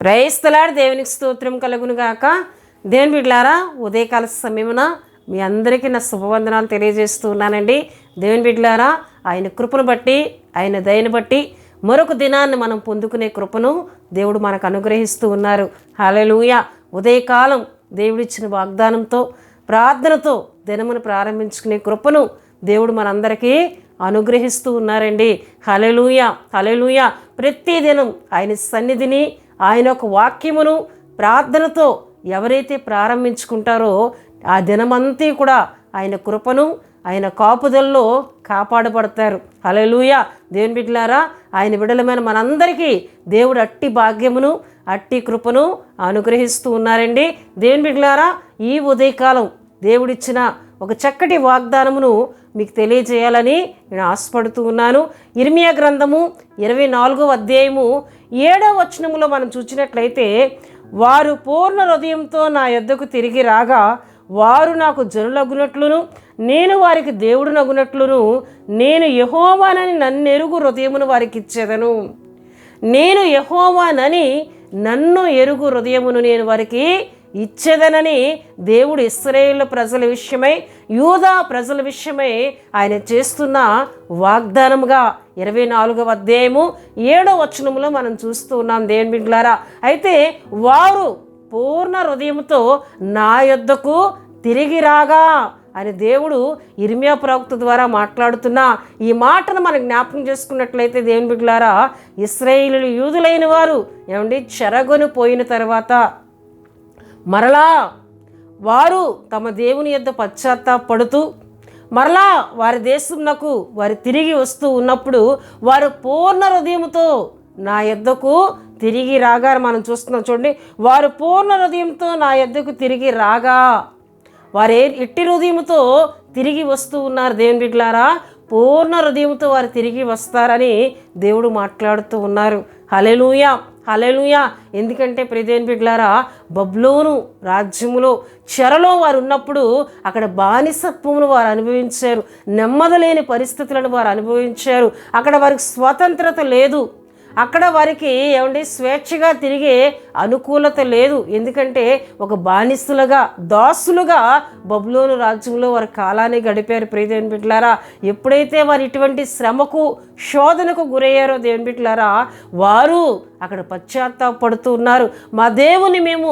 Praise the lord. దేవునికి స్తోత్రం కలుగును గాక. దేవుని బిడ్డలారా, ఉదయకాల సమయమున మీ అందరికీ నా శుభవందనాలు తెలియజేస్తూ ఉన్నానండి. దేవుని బిడ్డలారా, ఆయన కృపను బట్టి, ఆయన దయను బట్టి మరొక దినాన్ని మనం పొందుకునే కృపను దేవుడు మనకు అనుగ్రహిస్తూ ఉన్నారు. హల్లెలూయా. ఉదయకాలం దేవుడిచ్చిన వాగ్దానంతో, ప్రార్థనతో దినమును ప్రారంభించుకునే కృపను దేవుడు మనందరికీ అనుగ్రహిస్తూ ఉన్నారండి. హల్లెలూయా, హల్లెలూయా. ప్రతి దినం ఆయన సన్నిధిని, ఆయన ఒక వాక్యమును ప్రార్థనతో ఎవరైతే ప్రారంభించుకుంటారో ఆ దినమంతా కూడా ఆయన కృపను, ఆయన కాపుదల్లో కాపాడబడతారు. హల్లెలూయా. దేవుని బిడ్డలారా, ఆయన బిడ్డలమైన మనందరికీ దేవుడు అట్టి భాగ్యమును, అట్టి కృపను అనుగ్రహిస్తూ ఉన్నారండి. దేవుని బిడ్డలారా, ఈ ఉదయకాలం దేవుడిచ్చిన ఒక చక్కటి వాగ్దానమును మీకు తెలియజేయాలని నేను ఆశపడుతూ ఉన్నాను. ఇర్మియా గ్రంథము 24వ అధ్యాయము 7వ వచనములో మనం చూసినట్లయితే, వారు పూర్ణ హృదయంతో నా యొద్దకు తిరిగి రాగా వారు నాకు జనులగునట్లును, నేను వారికి దేవుడునగునట్లును, నేను యెహోవానని నన్నెరుగు హృదయమును వారికి ఇచ్చేదను. నేను యెహోవానని నన్ను ఎరుగు హృదయమును నేను వారికి ఇచ్చేదనని దేవుడు ఇశ్రాయేలు ప్రజల విషయమై, యూదా ప్రజల విషయమై ఆయన చేస్తున్న వాగ్దానముగా 24వ అధ్యాయము 7వ వచనములో మనం చూస్తూ ఉన్నాం. దేవుని బిడ్డలారా, అయితే వారు పూర్ణ హృదయంతో నా యొద్దకు తిరిగి రాగా అని దేవుడు ఇర్మియా ప్రవక్త ద్వారా మాట్లాడుతున్న ఈ మాటను మనం జ్ఞాపకం చేసుకున్నట్లయితే, దేవుని బిడ్డలారా, ఇశ్రాయేలీయులు యూదులైన వారు చెరగొని పోయిన తర్వాత మరలా వారు తమ దేవుని యొద్ద పశ్చాత్తాపడుతూ మరలా వారి దేశమునకు వారు తిరిగి వస్తూ ఉన్నప్పుడు వారు పూర్ణ హృదయముతో నా యొద్దకు తిరిగి రాగా మనం చూస్తున్నాం. చూడండి, వారు పూర్ణ హృదయంతో నా యొద్దకు తిరిగి రాగా, వారు ఎట్టి హృదయంతో తిరిగి వస్తూ ఉన్నారు. దేవుని బిడ్డలారా, పూర్ణ హృదయంతో వారు తిరిగి వస్తారని దేవుడు మాట్లాడుతూ ఉన్నారు. హల్లెలూయా, హల్లెలూయా. ఎందుకంటే ప్రియదేవుని బిడ్డలారా, బబులోను రాజ్యములో చెరలో వారు ఉన్నప్పుడు అక్కడ బానిసత్వమును వారు అనుభవించారు, నెమ్మదిలేని పరిస్థితులను వారు అనుభవించారు. అక్కడ వారికి స్వతంత్రత లేదు, అక్కడ వారికి స్వేచ్ఛగా తిరిగే అనుకూలత లేదు. ఎందుకంటే ఒక బానిసలుగా, దాసులుగా బబులోను రాజ్యంలో వారి కాలాన్ని గడిపారు. ప్రియదేవుని బిడ్డలారా, ఎప్పుడైతే వారు ఇటువంటి శ్రమకు, శోధనకు గురయ్యారో దేవుని బిడ్డలారా, వారు అక్కడ పశ్చాత్తాపడుతూ ఉన్నారు. మా దేవుని మేము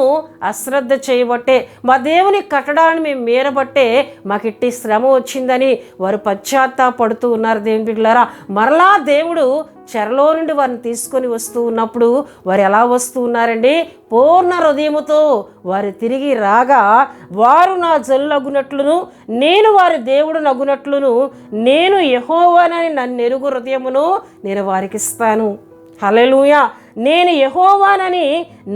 అశ్రద్ధ చేయబట్టే, మా దేవుని కట్టడాన్ని మేము మీరబట్టే మాకు ఇట్టి శ్రమ వచ్చిందని వారు పశ్చాత్తాపడుతూ ఉన్నారు. దేవుని బిడ్డలారా, మరలా దేవుడు చెరలో నుండి వారిని తీసుకొని వస్తూ ఉన్నప్పుడు వారు ఎలా వస్తూ ఉన్నారండి? పూర్ణ హృదయముతో వారు తిరిగి రాగా వారు నా జనులగునట్లును, నేను వారి దేవుడు నగునట్లును, నేను యెహోవానని నన్నెరుగు హృదయమును నేను వారికి ఇస్తాను. హల్లెలూయా. నేను యెహోవానని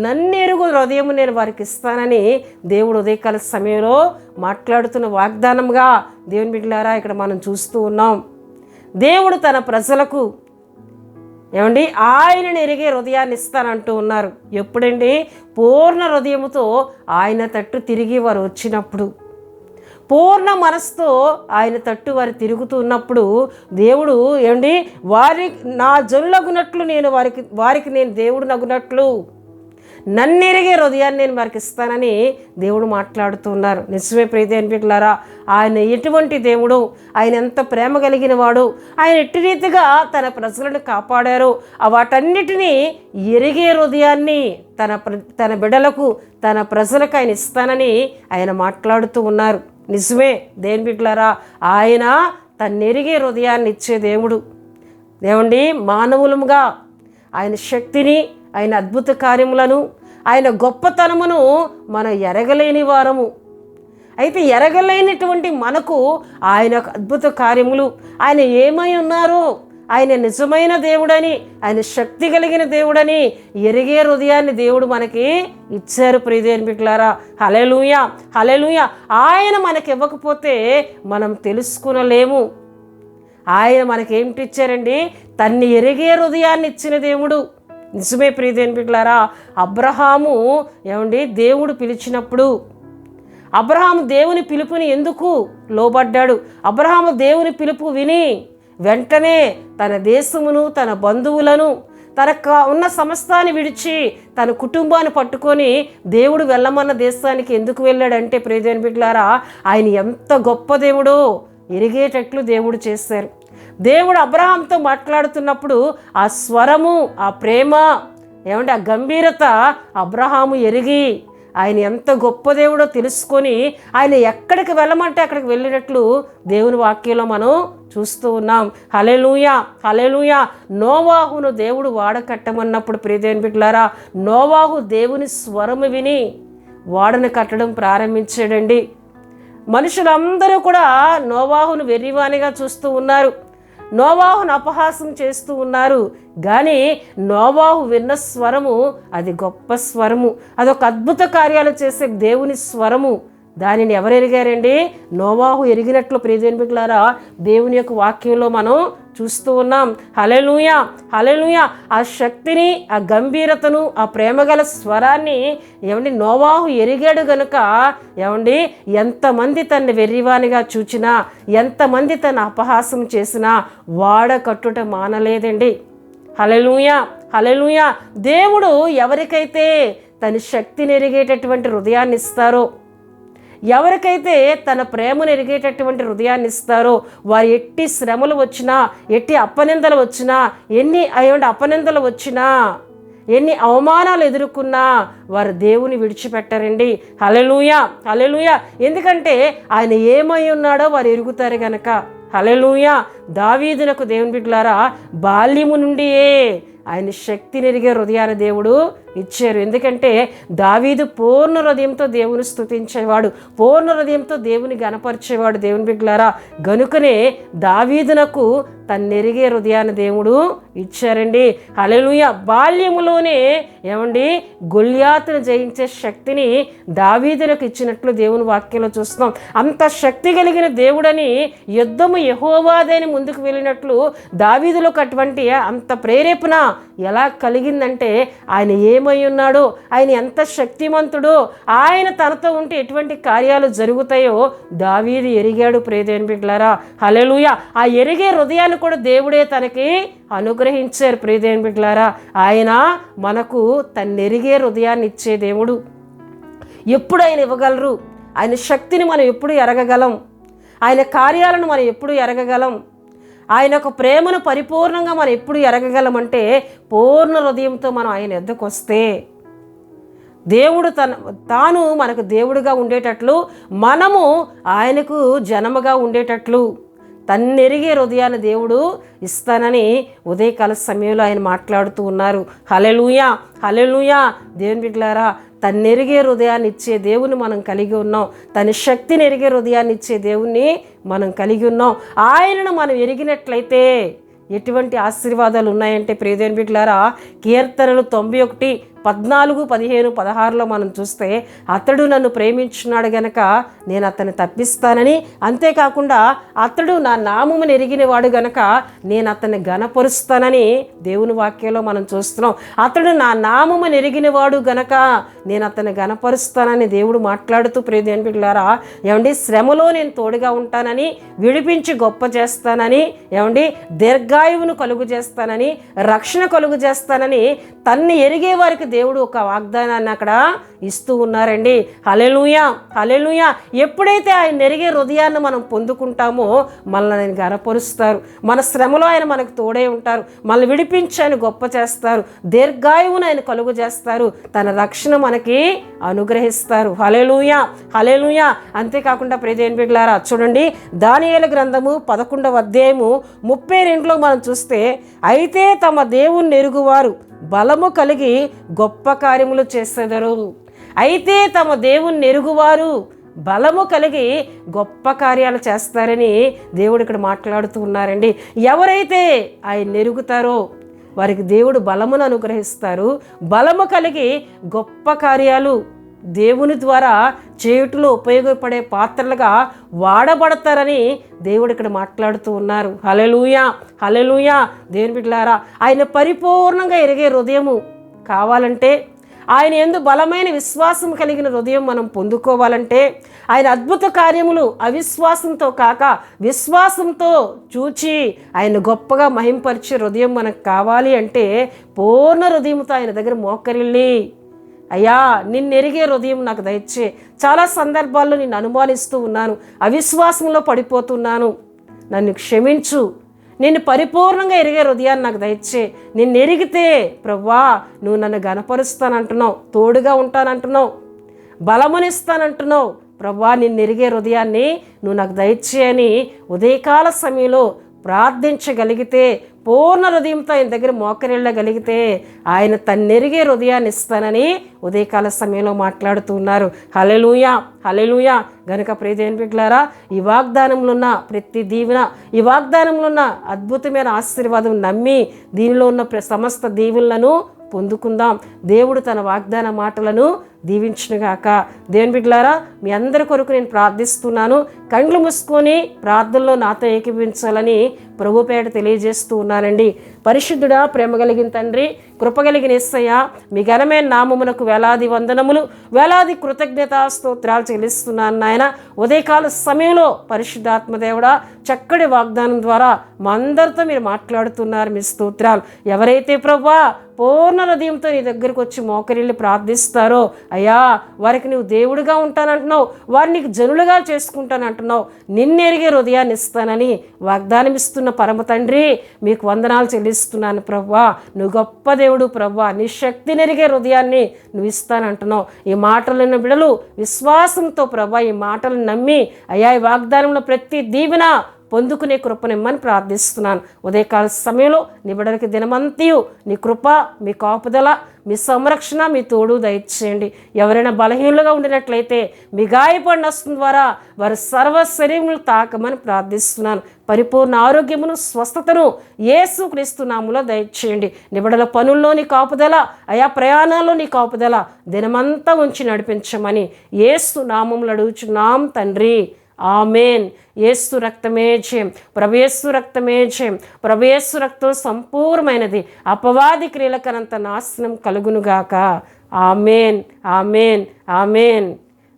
నన్నెరుగు హృదయము నేను వారికి ఇస్తానని దేవుడు ఉదయకాల సమయంలో మాట్లాడుతున్న వాగ్దానంగా దేవుని బిడ్డలారా ఇక్కడ మనం చూస్తూ ఉన్నాం. దేవుడు తన ప్రజలకు ఆయనను ఎరిగే హృదయాన్ని ఇస్తానంటూ ఉన్నారు. ఎప్పుడండి? పూర్ణ హృదయముతో ఆయన తట్టు తిరిగి వారు వచ్చినప్పుడు, పూర్ణ మనసుతో ఆయన తట్టు వారు తిరుగుతూ ఉన్నప్పుడు దేవుడు వారి నా జనులగునట్లు నేను వారికి నేను దేవుడు నగునట్లు నన్నెరిగే హృదయాన్ని నేను వారికి ఇస్తానని దేవుడు మాట్లాడుతున్నారు. నిజమే ప్రియదేవుని బిడ్డలారా, ఆయన ఎటువంటి దేవుడు, ఆయన ఎంత ప్రేమ కలిగిన వాడు, ఆయన ఎట్టి రీతిగా తన ప్రజలను కాపాడారు, వాటన్నిటినీ ఎరిగే హృదయాన్ని తన బిడ్డలకు, తన ప్రజలకు ఆయన ఇస్తానని ఆయన మాట్లాడుతూ ఉన్నారు. నిజమే దేవుని బిడ్డలారా, ఆయన తన్నెరిగే హృదయాన్ని ఇచ్చే దేవుడు. మానవులముగా ఆయన శక్తిని, ఆయన అద్భుత కార్యములను, ఆయన గొప్పతనమును మనం ఎరగలేని వారము. అయితే ఎరగలేనటువంటి మనకు ఆయన అద్భుత కార్యములు, ఆయన ఏమై ఉన్నారో, ఆయన నిజమైన దేవుడని, ఆయన శక్తి కలిగిన దేవుడని ఎరిగే హృదయాన్ని దేవుడు మనకి ఇచ్చారు. ప్రియదేవుని బిడ్డలారా, హల్లెలూయా, హల్లెలూయా. ఆయన మనకి ఇవ్వకపోతే మనం తెలుసుకునలేము. ఆయన మనకేమిటి ఇచ్చారండి? తన్ని ఎరిగే హృదయాన్ని ఇచ్చిన దేవుడు. నిజమే ప్రియదేవుని బిడ్డలారా, అబ్రహాము దేవుడు పిలిచినప్పుడు అబ్రహాము దేవుని పిలుపుని ఎందుకు లోబడ్డాడు? అబ్రహాము దేవుని పిలుపు విని వెంటనే తన దేశమును, తన బంధువులను, ఉన్న సమస్తాన్ని విడిచి తన కుటుంబాన్ని పట్టుకొని దేవుడు వెళ్ళమన్న దేశానికి ఎందుకు వెళ్ళాడంటే ప్రియదేవుని బిడ్డలారా, ఆయన ఎంత గొప్ప దేవుడో ఎరిగేటట్లు దేవుడు చేశారు. దేవుడు అబ్రహాంతో మాట్లాడుతున్నప్పుడు ఆ స్వరము, ఆ ప్రేమ, ఏమంటే ఆ గంభీరత అబ్రహాము ఎరిగి ఆయన ఎంత గొప్ప దేవుడో తెలుసుకొని ఆయన ఎక్కడికి వెళ్ళమంటే అక్కడికి వెళ్ళినట్లు దేవుని వాక్యంలో మనం చూస్తూ ఉన్నాం. హల్లెలూయా, హల్లెలూయా. నోవాహును దేవుడు వాడకట్టమన్నప్పుడు ప్రియదేవుని బిడ్డలారా, నోవాహు దేవుని స్వరము విని వాడను కట్టడం ప్రారంభించాడండి. మనుషులందరూ కూడా నోవాహును వెర్రివానిగా చూస్తూ ఉన్నారు, నోవాహును అపహాసం చేస్తూ ఉన్నారు. కానీ నోవాహు విన్న స్వరము అది గొప్ప స్వరము, అదొక అద్భుత కార్యాలు చేసే దేవుని స్వరము. దానిని ఎవరు ఎరిగారండి? నోవాహు ఎరిగినట్లు ప్రియదేవుని బిడ్డలారా దేవుని యొక్క వాక్యంలో మనం చూస్తూ ఉన్నాం. హల్లెలూయా, హల్లెలూయా. ఆ శక్తిని, ఆ గంభీరతను, ఆ ప్రేమగల స్వరాన్ని ఏమండి నోవాహు ఎరిగాడు గనుక ఏమండి ఎంతమంది తన్ని వెర్రివానిగా చూచినా, ఎంతమంది తన అపహాసం చేసినా వాడ కట్టుట మానలేదండి. హల్లెలూయా, హల్లెలూయా. దేవుడు ఎవరికైతే తన శక్తిని ఎరిగేటటువంటి హృదయాన్ని ఇస్తారో, ఎవరికైతే తన ప్రేమను ఎరిగేటటువంటి హృదయాన్ని ఇస్తారో, వారు ఎట్టి శ్రమలు వచ్చినా, ఎట్టి అపనిందలు వచ్చినా, ఎన్ని అపనిందలు వచ్చినా, ఎన్ని అవమానాలు ఎదుర్కొన్నా వారు దేవుని విడిచిపెట్టారండి. హల్లెలూయా, హల్లెలూయా. ఎందుకంటే ఆయన ఏమై ఉన్నాడో వారు ఎరుగుతారు గనక. హల్లెలూయా. దావీదునకు దేవుని బిడ్డలారా బాల్యము నుండియే ఆయన శక్తిని ఎరిగే హృదయాన్ని దేవుడు ఇచ్చారు. ఎందుకంటే దావీదు పూర్ణ హృదయంతో దేవుని స్తుతించేవాడు, పూర్ణ హృదయంతో దేవుని గణపరిచేవాడు. దేవుని బిడ్డలారా గనుకనే దావీదునకు తన్నెరిగే హృదయాన్ని దేవుడు ఇచ్చారండి. హల్లెలూయా. బాల్యములోనే ఏమండి గొల్యాతును జయించే శక్తిని దావీదునకు ఇచ్చినట్లు దేవుని వాక్యంలో చూస్తున్నాం. అంత శక్తి కలిగిన దేవుడని, యుద్ధము యెహోవాదని ముందుకు వెళ్ళినట్లు దావీదులకు అటువంటి అంత ప్రేరేపణ ఎలా కలిగిందంటే ఆయన ఏమై ఉన్నాడో, ఆయన ఎంత శక్తిమంతుడో, ఆయన తనతో ఉంటే ఎటువంటి కార్యాలు జరుగుతాయో దావీదు ఎరిగాడు. ప్రియదేవుని బిడ్డలారా హల్లెలూయా. ఆ ఎరిగే హృదయాన్ని కూడా దేవుడే తనకి అనుగ్రహించారు. ప్రియదేవుని బిడ్డలారా ఆయన మనకు తన్నెరిగే హృదయాన్ని ఇచ్చే దేవుడు. ఎప్పుడు ఆయన ఇవ్వగలరు? ఆయన శక్తిని మనం ఎప్పుడు ఎరగగలం? ఆయన కార్యాలను మనం ఎప్పుడు ఎరగగలం? ఆయన యొక్క ప్రేమను పరిపూర్ణంగా మనం ఎప్పుడు ఎరగగలమంటే పూర్ణ హృదయంతో మనం ఆయన ఎద్దకు వస్తే, దేవుడు తాను మనకు దేవుడిగా ఉండేటట్లు, మనము ఆయనకు జనముగా ఉండేటట్లు తన్నెరిగే హృదయాన్ని దేవుడు ఇస్తానని ఉదయకాల సమయంలో ఆయన మాట్లాడుతూ ఉన్నారు. హల్లెలూయా, హల్లెలూయా. దేవుని బిడ్డలారా తన్నెరిగే హృదయాన్ని ఇచ్చే దేవుని మనం కలిగి ఉన్నాం. తన శక్తిని ఎరిగే హృదయాన్ని ఇచ్చే దేవుణ్ణి మనం కలిగి ఉన్నాం. ఆయనను మనం ఎరిగినట్లయితే ఎటువంటి ఆశీర్వాదాలు ఉన్నాయంటే ప్రియదేవుని బిడ్డలారా కీర్తనలు 91, 14, 15, 16లో మనం చూస్తే అతడు నన్ను ప్రేమించున్నాడు గనక నేను అతన్ని తప్పిస్తానని, అంతేకాకుండా అతడు నా నామమును ఎరిగినవాడు గనక నేను అతన్ని ఘనపరుస్తానని దేవుని వాక్యంలో మనం చూస్తున్నాం. అతడు నా నామమును ఎరిగినవాడు గనక నేను అతన్ని ఘనపరుస్తానని దేవుడు మాట్లాడుతూ ప్రియదేవుని బిడ్డలారా ఏమండి శ్రమలో నేను తోడుగా ఉంటానని, విడిపించి గొప్ప చేస్తానని, ఏమండి దీర్ఘాయువును కలుగు చేస్తానని, రక్షణ కలుగు చేస్తానని తన్ని ఎరిగే వారికి దేవుడు ఒక వాగ్దానాన్ని అక్కడ ఇస్తూ ఉన్నారండి. హల్లెలూయా, హల్లెలూయా. ఎప్పుడైతే ఆయన ఎరిగే హృదయాన్ని మనం పొందుకుంటామో మనల్ని ఆయన గనపరుస్తారు, మన శ్రమలో ఆయన మనకు తోడే ఉంటారు, మనల్ని విడిపించి ఆయన గొప్ప చేస్తారు, దీర్ఘాయువును ఆయన కలుగు చేస్తారు, తన రక్షణ మనకి అనుగ్రహిస్తారు. హల్లెలూయా, హల్లెలూయా. అంతేకాకుండా ప్రియదేవుని బిడ్డలారా చూడండి దానియేలు గ్రంథము 11వ అధ్యాయము 32లో మనం చూస్తే అయితే తమ దేవుణ్ణి ఎరుగువారు బలము కలిగి గొప్ప కార్యములు చేసేదరు. అయితే తమ దేవుణ్ణి ఎరుగువారు బలము కలిగి గొప్ప కార్యాలు చేస్తారని దేవుడు ఇక్కడ మాట్లాడుతూ ఉన్నారండి. ఎవరైతే ఆయన ఎరుగుతారో వారికి దేవుడు బలమును అనుగ్రహిస్తారు, బలము కలిగి గొప్ప కార్యాలు దేవుని ద్వారా చేయుటలో ఉపయోగపడే పాత్రలుగా వాడబడతారని దేవుడు ఇక్కడ మాట్లాడుతూ ఉన్నారు. హల్లెలూయా, హల్లెలూయా. దేవుని బిడ్డలారా ఆయన పరిపూర్ణంగా ఎరిగే హృదయము కావాలంటే, ఆయన యందు బలమైన విశ్వాసం కలిగిన హృదయం మనం పొందుకోవాలంటే, ఆయన అద్భుత కార్యములు అవిశ్వాసంతో కాక విశ్వాసంతో చూచి ఆయన గొప్పగా మహింపరిచే హృదయం మనకు కావాలి అంటే, పూర్ణ హృదయంతో ఆయన దగ్గర మోకరిల్లి, అయ్యా నిన్నెరిగే హృదయం నాకు దయచే. చాలా సందర్భాల్లో నిన్ను అనుమానిస్తూ ఉన్నాను, అవిశ్వాసంలో పడిపోతున్నాను, నన్ను క్షమించు, నిన్ను పరిపూర్ణంగా ఎరిగే హృదయాన్ని నాకు దయచే. నిన్ను ఎరిగితే ప్రభువా నువ్వు నన్ను గణపరుస్తానంటున్నావు, తోడుగా ఉంటానంటున్నావు, బలమునిస్తానంటున్నావు. ప్రభువా నిన్ను ఎరిగే హృదయాన్ని నువ్వు నాకు దయచే అని ఉదయకాల సమయంలో ప్రార్థించగలిగితే, పూర్ణ హృదయంతో ఆయన దగ్గర మోకరిళ్ళగలిగితే ఆయన తన్నెరిగే హృదయాన్ని ఇస్తానని ఉదయకాల సమయంలో మాట్లాడుతూ ఉన్నారు. హల్లెలూయా, హల్లెలూయా. గనుక ప్రియ దేవుని బిడ్డలారా, ఈ వాగ్దానంలో ఉన్న ప్రతి దీవెన, ఈ వాగ్దానంలో ఉన్న అద్భుతమైన ఆశీర్వాదం నమ్మి దీనిలో ఉన్న సమస్త దీవెనలను పొందుకుందాం. దేవుడు తన వాగ్దాన మాటలను దీవించునుగాక. దేవుని బిడ్డలారా, మీ అందరి కొరకు నేను ప్రార్థిస్తున్నాను. కండ్లు మూసుకొని ప్రార్థనలో నాతో ఏకీభవించాలని ప్రభుపేట తెలియజేస్తూ ఉన్నానండి. పరిశుద్ధుడా, ప్రేమ కలిగిన తండ్రి, కృపగలిగిన యేసయ్య, మీ ఘనమైన నామమునకు వేలాది వందనములు, వేలాది కృతజ్ఞతా స్తోత్రాలు చెల్లిస్తున్నాను నాయన. ఉదయకాల సమయంలో పరిశుద్ధాత్మదేవుడా చక్కటి వాగ్దానం ద్వారా మా అందరితో మీరు మాట్లాడుతున్నారు, మీ స్తోత్రాలు. ఎవరైతే ప్రభువా పూర్ణ హృదయంతో నీ దగ్గరికి వచ్చి మోకరిల్లి ప్రార్థిస్తారో అయ్యా, వారికి నువ్వు దేవుడిగా ఉంటానంటున్నావు, వారిని నీకు జనులుగా చేసుకుంటానంటున్నావు, నిన్నెరిగే హృదయాన్ని ఇస్తానని వాగ్దానం ఇస్తున్న పరమ తండ్రి మీకు వందనాలు చెల్లిస్తున్నాను ప్రభువా. నువ్వు గొప్ప దేవుడు ప్రభువా, నీ శక్తి నెరిగే హృదయాన్ని నువ్వు ఇస్తానంటున్నావు. ఈ మాటలను బిడలు విశ్వాసంతో ప్రభువా ఈ మాటలను నమ్మి అయ్యా ఈ వాగ్దానంలో ప్రతి దీవెన పొందుకునే కృపనిమ్మని ప్రార్థిస్తున్నాను. ఉదయకాల సమయంలో నీ బిడ్డలకి దినమంతయు నీ కృప, మీ కాపుదల, మీ సంరక్షణ, మీ తోడు దయచేయండి. ఎవరైనా బలహీనులుగా ఉండినట్లయితే మీ గాయపడిన హస్తం ద్వారా వారి సర్వ శరీరములు తాకమని ప్రార్థిస్తున్నాను. పరిపూర్ణ ఆరోగ్యమును, స్వస్థతను యేసుక్రీస్తు నామములో దయచేయండి. నిబడల పనుల్లో నీ కాపుదల, ఆయా ప్రయాణాల్లో నీ కాపుదల దినమంతా ఉంచి నడిపించమని యేసు నామములో అడుగుచున్నాం తండ్రి. ఆమెన్. యేసు రక్తమే జయం, ప్రభు రక్తమే జయం, ప్రభు రక్తం సంపూర్ణమైనది, అపవాది క్రియలకనంత నాశనం కలుగునుగాక. Amen, amen, amen.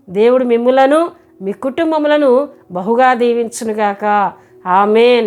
దేవుడు మిమ్ములను మీ కుటుంబములను బహుగా దీవించునుగాక. ఆమెన్.